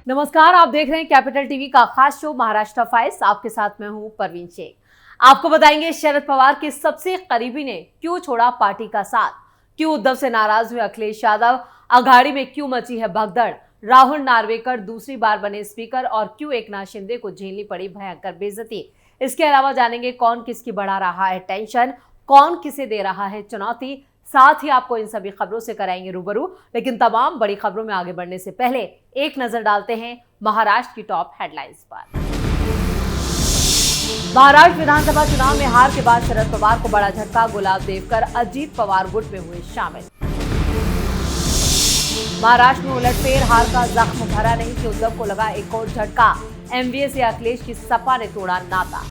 नमस्कार, आप देख रहे हैं कैपिटल टीवी का खास शो महाराष्ट्र फाइल्स। आपके साथ मैं हूं परवीन शेख। आपको बताएंगे शरद पवार के सबसे करीबी ने क्यों छोड़ा पार्टी का साथ, क्यों उद्धव से नाराज हुए अखिलेश यादव, अघाड़ी में क्यों मची है भगदड़, राहुल नार्वेकर दूसरी बार बने स्पीकर और क्यों एकनाथ शिंदे को झेलनी पड़ी भयंकर बेइज्जती। इसके अलावा जानेंगे कौन किसकी बढ़ा रहा है टेंशन, कौन किसे दे रहा है चुनौती। साथ ही आपको इन सभी खबरों से कराएंगे रूबरू। लेकिन तमाम बड़ी खबरों में आगे बढ़ने से पहले एक नजर डालते हैं महाराष्ट्र की टॉप हेडलाइंस पर। महाराष्ट्र विधानसभा चुनाव में हार के बाद शरद पवार को बड़ा झटका, गुलाब देवकर अजीत पवार गुट में हुए शामिल। महाराष्ट्र में उलटफेर, हार का जख्म भरा नहीं कि उद्धव को लगा एक और झटका, एमवीए से अखिलेश की सपा ने तोड़ा नाता।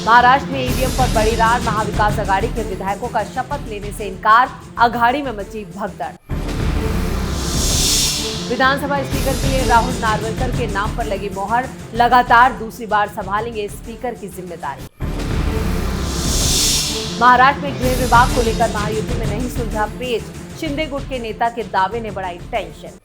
महाराष्ट्र में ईवीएम पर बड़ी रार, महाविकास अघाड़ी के विधायकों का शपथ लेने से इनकार, अघाड़ी में मची भगदड़। विधानसभा स्पीकर के लिए राहुल नार्वेकर के नाम पर लगी मोहर, लगातार दूसरी बार संभालेंगे स्पीकर की जिम्मेदारी। महाराष्ट्र में गृह विभाग को लेकर महायुति में नहीं सुलझा पेच, शिंदे गुट के नेता के दावे ने बढ़ाई टेंशन।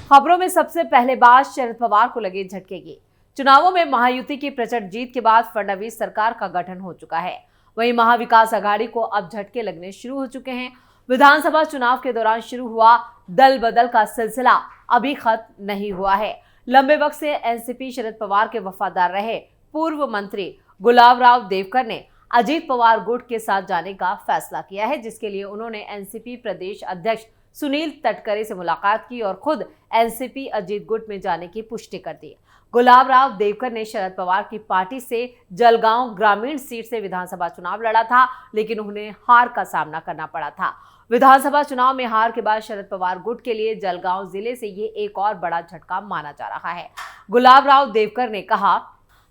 खबरों में सबसे पहले बात शरद पवार को लगे झटके की। चुनावों में महायुति की प्रचंड जीत के बाद फडणवीस सरकार का गठन हो चुका है। वहीं महाविकास अघाड़ी को अब झटके लगने शुरू हो चुके हैं। विधानसभा चुनाव के दौरान शुरू हुआ दल बदल का सिलसिला अभी खत्म नहीं हुआ है। लंबे वक्त से एनसीपी शरद पवार के वफादार रहे पूर्व मंत्री गुलाबराव देवकर ने अजीत पवार गुट के साथ जाने का फैसला किया है, जिसके लिए उन्होंने एनसीपी प्रदेश अध्यक्ष सुनील तटकरे से मुलाकात की और खुद एनसीपी अजीत गुट में जाने की पुष्टि कर दी। गुलाबराव देवकर ने शरद पवार की पार्टी से जलगांव ग्रामीण सीट से विधानसभा चुनाव लड़ा था, लेकिन उन्हें हार का सामना करना पड़ा था। विधानसभा चुनाव में हार के बाद शरद पवार गुट के लिए जलगांव जिले से ये एक और बड़ा झटका माना जा रहा है। गुलाबराव देवकर ने कहा,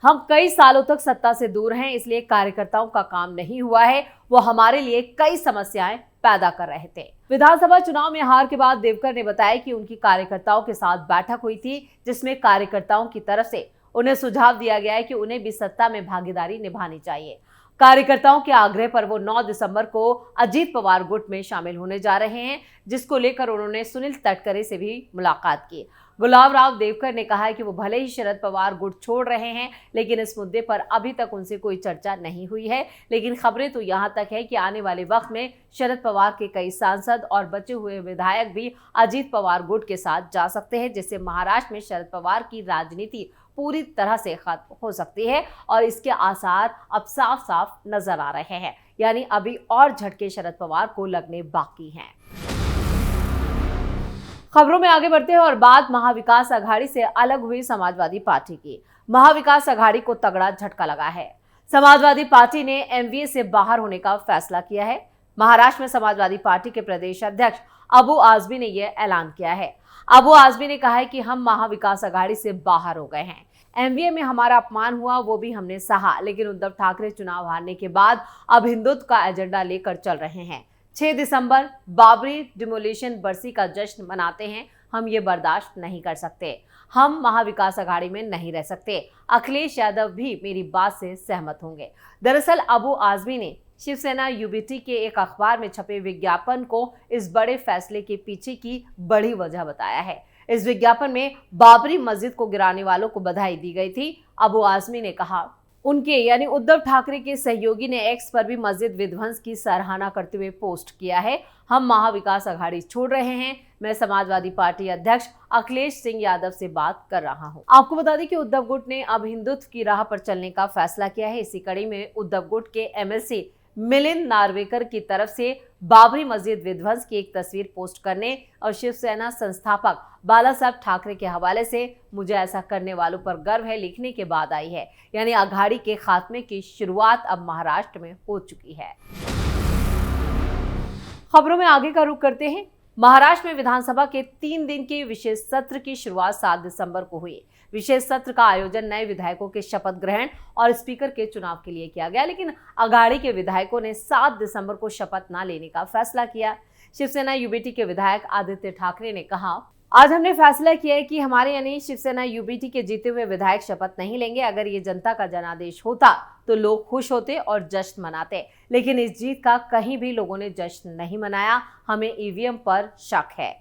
हम कई सालों तक सत्ता से दूर हैं, इसलिए कार्यकर्ताओं का काम नहीं हुआ है। वो हमारे लिए कई समस्याएं पैदा कर रहे थे। विधानसभा चुनाव में हार के बाद देवकर ने बताया कि उनकी कार्यकर्ताओं के साथ बैठक हुई थी, जिसमें कार्यकर्ताओं की तरफ से उन्हें सुझाव दिया गया है कि उन्हें भी सत्ता में भागीदारी निभानी चाहिए। कार्यकर्ताओं के आग्रह पर वो 9 दिसंबर को अजीत पवार गुट में शामिल होने जा रहे हैं, जिसको लेकर उन्होंने सुनील तटकरे से भी मुलाकात की। गुलाबराव देवकर ने कहा है कि वो भले ही शरद पवार गुट छोड़ रहे हैं, लेकिन इस मुद्दे पर अभी तक उनसे कोई चर्चा नहीं हुई है। लेकिन खबरें तो यहां तक है कि आने वाले वक्त में शरद पवार के कई सांसद और बचे हुए विधायक भी अजीत पवार गुट के साथ जा सकते हैं, जिससे महाराष्ट्र में शरद पवार की राजनीति पूरी तरह से खत्म हो सकती है और इसके आसार अब साफ साफ नजर आ रहे हैं। यानी अभी और झटके शरद पवार को लगने बाकी हैं। खबरों में आगे बढ़ते हैं और बात महाविकास अघाड़ी से अलग हुई समाजवादी पार्टी की। महाविकास अघाड़ी को तगड़ा झटका लगा है। समाजवादी पार्टी ने एमवीए से बाहर होने का फैसला किया है। महाराष्ट्र में समाजवादी पार्टी के प्रदेश अध्यक्ष अबू आजमी ने यह ऐलान किया है। अबू आजमी ने कहा है कि हम महाविकास अघाड़ी से बाहर हो गए हैं। एमवीए में हमारा अपमान हुआ, वो भी हमने सहा, लेकिन उद्धव ठाकरे चुनाव हारने के बाद अब हिंदुत्व का एजेंडा लेकर चल रहे हैं। 6 दिसंबर बाबरी डिमोलिशन बरसी का जश्न मनाते हैं। हम ये बर्दाश्त नहीं कर सकते। हम महाविकास अघाड़ी में नहीं रह सकते। अखिलेश यादव भी मेरी बात से सहमत होंगे। दरअसल अबू आजमी ने शिवसेना यूबीटी के एक अखबार में छपे विज्ञापन को इस बड़े फैसले के पीछे की बड़ी वजह बताया है। इस विज्ञापन में बाबरी मस्जिद को गिराने वालों को बधाई दी गई थी। अबू आजमी ने कहा, उनके यानी उद्धव ठाकरे के सहयोगी ने एक्स पर भी मस्जिद विध्वंस की सराहना करते हुए पोस्ट किया है। हम महाविकास अघाड़ी छोड़ रहे हैं। मैं समाजवादी पार्टी अध्यक्ष अखिलेश सिंह यादव से बात कर रहा हूं। आपको बता दें कि उद्धव गुट ने अब हिंदुत्व की राह पर चलने का फैसला किया है। इसी कड़ी में उद्धव गुट के एमएलसी मिलिंद नार्वेकर की तरफ से बाबरी मस्जिद विध्वंस की एक तस्वीर पोस्ट करने और शिवसेना संस्थापक बाला साहब ठाकरे के हवाले से मुझे ऐसा करने वालों पर गर्व है लिखने के बाद आई है। यानी अघाड़ी के खात्मे की शुरुआत अब महाराष्ट्र में हो चुकी है। खबरों में आगे का रुख करते हैं। महाराष्ट्र में विधानसभा के 3 दिन के विशेष सत्र की शुरुआत 7 दिसंबर को हुई। विशेष सत्र का आयोजन नए विधायकों के शपथ ग्रहण और स्पीकर के चुनाव के लिए किया गया, लेकिन अघाड़ी के विधायकों ने 7 दिसंबर को शपथ न लेने का फैसला किया। शिवसेना यूबीटी के विधायक आदित्य ठाकरे ने कहा, आज हमने फैसला किया है कि हमारे यानी शिवसेना यूबीटी के जीते हुए विधायक शपथ नहीं लेंगे। अगर ये जनता का जनादेश होता तो लोग खुश होते और जश्न मनाते, लेकिन इस जीत का कहीं भी लोगों ने जश्न नहीं मनाया। हमें ईवीएम पर शक है।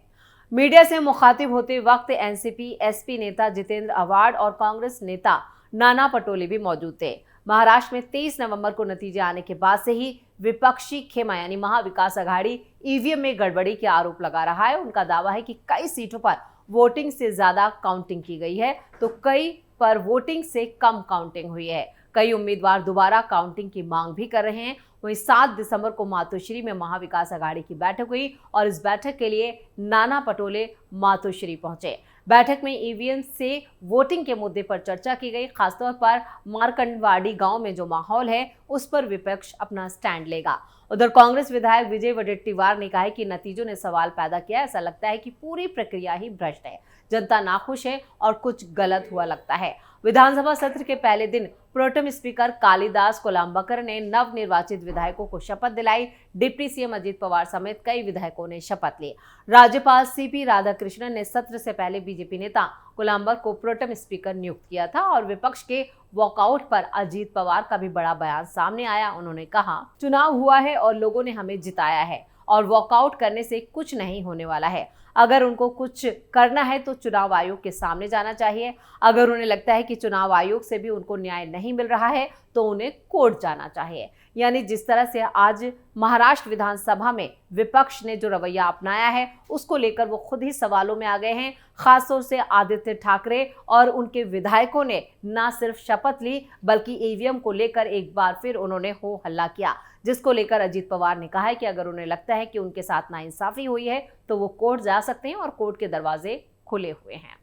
मीडिया से मुखातिब होते वक्त एनसीपी एसपी नेता जितेंद्र आव्हाड और कांग्रेस नेता नाना पटोले भी मौजूद थे। महाराष्ट्र में 23 नवंबर को नतीजे आने के बाद से ही विपक्षी खेमा यानी महाविकास आघाड़ी ईवीएम में गड़बड़ी के आरोप लगा रहा है। उनका दावा है कि कई सीटों पर वोटिंग से ज्यादा काउंटिंग की गई है तो कई पर वोटिंग से कम काउंटिंग हुई है। कई उम्मीदवार दोबारा काउंटिंग की मांग भी कर रहे हैं। वहीं 7 दिसंबर को मातोश्री में महाविकास आघाड़ी की बैठक हुई और इस बैठक के लिए नाना पटोले मातोश्री पहुंचे। बैठक में ईवीएम से वोटिंग के मुद्दे पर चर्चा की गई। खासतौर पर मारकंडवाड़ी गांव में जो माहौल है उस पर विपक्ष अपना स्टैंड लेगा। उधर कांग्रेस विधायक विजय वडेट्टीवार ने कहा है कि नतीजों ने सवाल पैदा किया। ऐसा लगता है कि पूरी प्रक्रिया ही भ्रष्ट है, जनता नाखुश है और कुछ गलत हुआ लगता है। विधानसभा सत्र के पहले दिन प्रोटेम स्पीकर कालिदास कोलंबकर ने नवनिर्वाचित विधायकों को शपथ दिलाई। डिप्टी सीएम अजित पवार समेत कई विधायकों ने शपथ ली। राज्यपाल सीपी राधाकृष्णन ने सत्र से पहले बीजेपी नेता कोलंबकर को प्रोटेम स्पीकर नियुक्त किया था और विपक्ष के वॉकआउट पर अजित पवार का भी बड़ा बयान सामने आया। उन्होंने कहा, चुनाव हुआ है और लोगों ने हमें जिताया है और वॉकआउट करने से कुछ नहीं होने वाला है। अगर उनको कुछ करना है तो चुनाव आयोग के सामने जाना चाहिए। अगर उन्हें लगता है कि चुनाव आयोग से भी उनको न्याय नहीं मिल रहा है तो उन्हें कोर्ट जाना चाहिए। यानी जिस तरह से आज महाराष्ट्र विधानसभा में विपक्ष ने जो रवैया अपनाया है उसको लेकर वो खुद ही सवालों में आ गए हैं। खासतौर से आदित्य ठाकरे और उनके विधायकों ने न सिर्फ शपथ ली बल्कि ईवीएम को लेकर एक बार फिर उन्होंने हो हल्ला किया, जिसको लेकर अजित पवार ने कहा है कि अगर उन्हें लगता है कि उनके साथ नाइंसाफी हुई है तो वो कोर्ट जा सकते हैं और कोर्ट के दरवाजे खुले हुए हैं।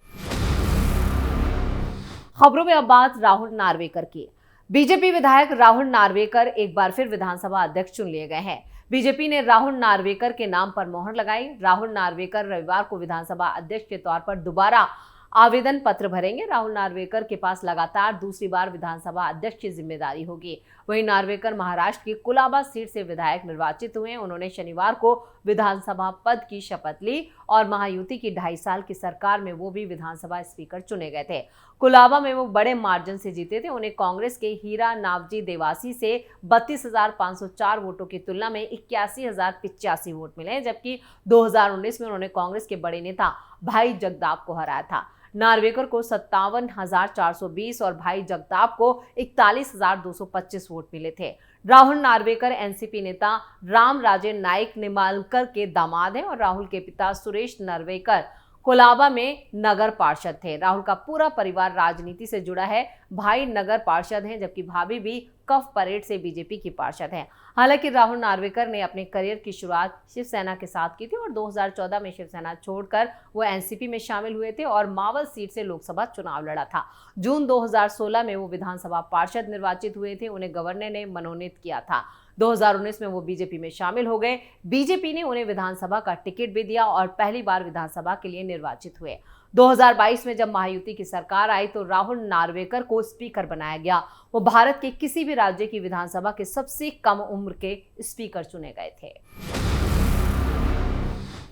खबरों में अब बात राहुल नार्वेकर की। बीजेपी विधायक राहुल नार्वेकर एक बार फिर विधानसभा अध्यक्ष चुन लिए गए हैं। बीजेपी ने राहुल नार्वेकर के नाम पर मोहर लगाई। राहुल नार्वेकर रविवार को विधानसभा अध्यक्ष के तौर पर दोबारा आवेदन पत्र भरेंगे। राहुल नार्वेकर के पास लगातार दूसरी बार विधानसभा अध्यक्ष की जिम्मेदारी होगी। वहीं नार्वेकर महाराष्ट्र की कुलाबा सीट से विधायक निर्वाचित हुए। उन्होंने शनिवार को विधानसभा पद की शपथ ली और महायुति की 2.5 साल की सरकार में वो भी विधानसभा स्पीकर चुने गए थे। कुलाबा में वो बड़े मार्जिन से जीते थे। उन्हें कांग्रेस के हीरा नावजी देवासी से 32,504 वोटों की तुलना में 81,085 वोट मिले, जबकि 2019 में उन्होंने कांग्रेस के बड़े नेता भाई जगताप को हराया था। नार्वेकर को 57,420 और भाई जगताप को 41,225 वोट मिले थे। राहुल नार्वेकर एनसीपी नेता राम राजे नाइक निंबाळकर के दामाद हैं और राहुल के पिता सुरेश नार्वेकर कोलाबा में नगर पार्षद थे। राहुल का पूरा परिवार राजनीति से जुड़ा है। भाई नगर पार्षद हैं जबकि भाभी भी कफ परेड से बीजेपी की पार्षद हैं। हालांकि राहुल नार्वेकर ने अपने करियर की शुरुआत शिवसेना के साथ की थी और 2014 में शिवसेना छोड़कर वो एनसीपी में शामिल हुए थे और मावल सीट से लोकसभा चुनाव लड़ा था। जून 2016 में वो विधानसभा पार्षद निर्वाचित हुए थे। उन्हें गवर्नर ने मनोनीत किया था। 2019 में वो बीजेपी में शामिल हो गए। बीजेपी ने उन्हें विधानसभा का टिकट भी दिया और पहली बार विधानसभा के लिए निर्वाचित हुए। 2022 में जब महायुति की सरकार आई तो राहुल नार्वेकर को स्पीकर बनाया गया। वो भारत के किसी भी राज्य की विधानसभा के सबसे कम उम्र के स्पीकर चुने गए थे।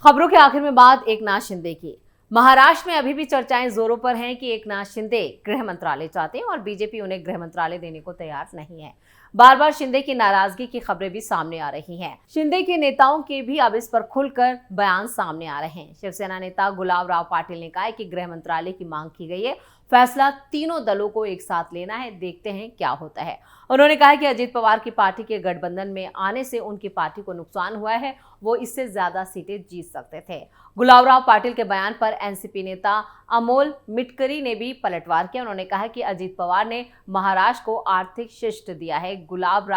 खबरों के आखिर में बात एकनाथ शिंदे की। महाराष्ट्र में अभी भी चर्चाएं जोरों पर हैं कि एकनाथ शिंदे गृह मंत्रालय चाहते हैं और बीजेपी उन्हें गृह मंत्रालय देने को तैयार नहीं है। बार बार शिंदे की नाराजगी की खबरें भी सामने आ रही हैं। शिंदे के नेताओं के भी अब इस पर खुलकर बयान सामने आ रहे हैं। शिवसेना नेता गुलाबराव पाटिल ने कहा है कि गृह मंत्रालय की मांग की गई है, फैसला तीनों दलों को एक साथ लेना है, देखते हैं क्या होता है। उन्होंने कहा कि अजित पवार की पार्टी के गठबंधन में आने से उनकी पार्टी को नुकसान हुआ है, वो इससे ज्यादा सीटें जीत सकते थे। गुलाबराव पाटिल के बयान पर एनसीपी नेता अमोल मिटकरी ने भी पलटवार किया। उन्होंने कहा कि अजित पवार ने महाराष्ट्र को आर्थिक शिष्ट दिया है। गुलाब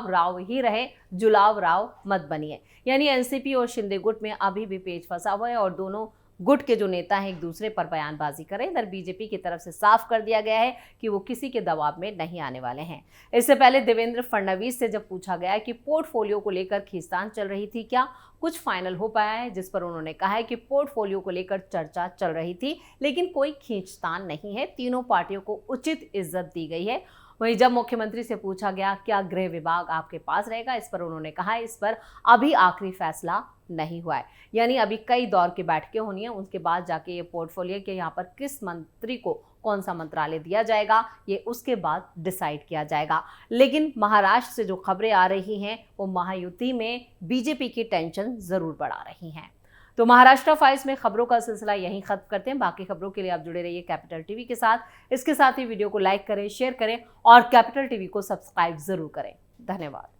राव ही रहे, जुलाब राव मत बनिए। यानी एनसीपी और शिंदे गुट में अभी भी पेच फंसा हुआ है और दोनों गुट के जो नेता हैं एक दूसरे पर बयानबाजी करें। इधर बीजेपी की तरफ से साफ कर दिया गया है कि वो किसी के दबाव में नहीं आने वाले हैं। इससे पहले देवेंद्र फडणवीस से जब पूछा गया कि पोर्टफोलियो को लेकर खींचतान चल रही थी, क्या कुछ फाइनल हो पाया है, जिस पर उन्होंने कहा है कि पोर्टफोलियो को लेकर चर्चा चल रही थी लेकिन कोई खींचतान नहीं है, तीनों पार्टियों को उचित इज्जत दी गई है। वहीं जब मुख्यमंत्री से पूछा गया क्या गृह विभाग आपके पास रहेगा, इस पर उन्होंने कहा इस पर अभी आखिरी फैसला नहीं हुआ है। यानी अभी कई दौर की बैठकें होनी है, उसके बाद जाके ये पोर्टफोलियो के यहाँ पर किस मंत्री को कौन सा मंत्रालय दिया जाएगा ये उसके बाद डिसाइड किया जाएगा। लेकिन महाराष्ट्र से जो खबरें आ रही हैं वो महायुति में बीजेपी की टेंशन जरूर बढ़ा रही हैं। तो महाराष्ट्र फाइल्स में खबरों का सिलसिला यहीं खत्म करते हैं। बाकी खबरों के लिए आप जुड़े रहिए कैपिटल टीवी के साथ। इसके साथ ही वीडियो को लाइक करें, शेयर करें और कैपिटल टीवी को सब्सक्राइब जरूर करें। धन्यवाद।